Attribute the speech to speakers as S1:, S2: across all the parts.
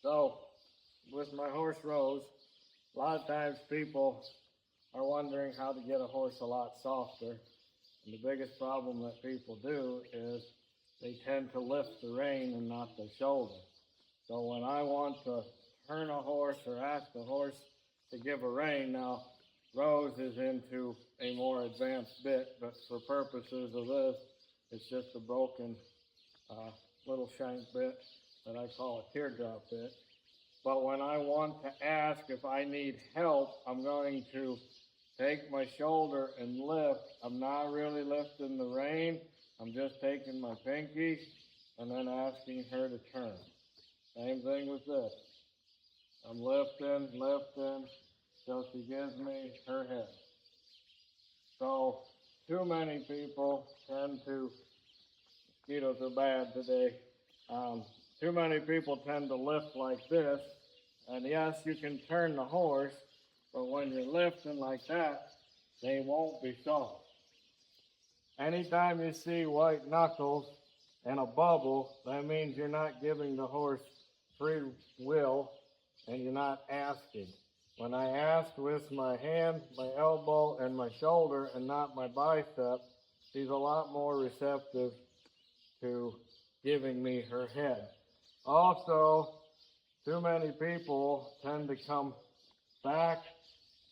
S1: So, with my horse Rose, a lot of times people are wondering how to get a horse a lot softer. And the biggest problem that people do is they tend to lift the rein and not the shoulder. So when I want to turn a horse or ask a horse to give a rein, now Rose is into a more advanced bit, but for purposes of this, it's just a broken little shank bit that I call a teardrop bit. But when I want to ask if I need help, I'm going to take my shoulder and lift. I'm not really lifting the rein. I'm just taking my pinky and then asking her to turn. Same thing with this. I'm lifting, till she gives me her head. So, too many people tend to, mosquitoes are bad today, too many people tend to lift like this, and yes, you can turn the horse, but when you're lifting like that, they won't be soft. Anytime you see white knuckles and a bubble, that means you're not giving the horse free will and you're not asking. When I ask with my hand, my elbow, and my shoulder and not my bicep, she's a lot more receptive to giving me her head. Also, too many people tend to come back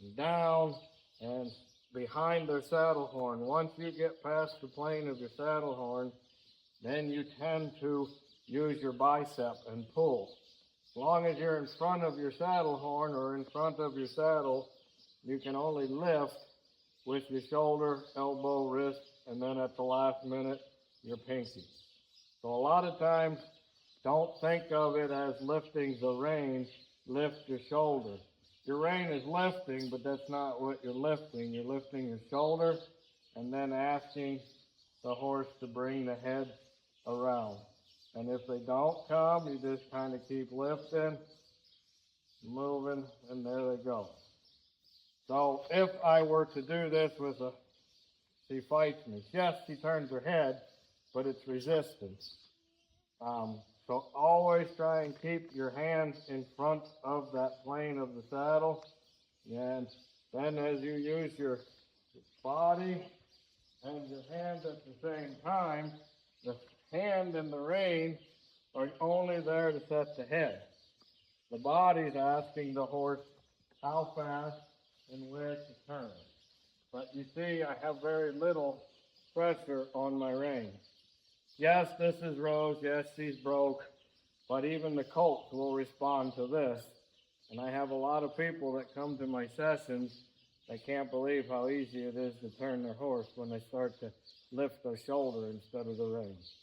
S1: and down and behind their saddle horn. Once you get past the plane of your saddle horn, then you tend to use your bicep and pull. As long as you're in front of your saddle horn or in front of your saddle, you can only lift with your shoulder, elbow, wrist, and then at the last minute, your pinky. So a lot of times, don't think of it as lifting the rein, lift your shoulder. Your rein is lifting, but that's not what you're lifting. You're lifting your shoulder and then asking the horse to bring the head around. And if they don't come, you just kind of keep lifting, moving, and there they go. So if I were to do this with she fights me. Yes, she turns her head, but it's resistance. So always try and keep your hands in front of that plane of the saddle. And then as you use your body and your hands at the same time, the hand and the rein are only there to set the head. The body's asking the horse how fast and where to turn. But you see, I have very little pressure on my rein. Yes, this is Rose. Yes, she's broke. But even the colts will respond to this. And I have a lot of people that come to my sessions that can't believe how easy it is to turn their horse when they start to lift their shoulder instead of the reins.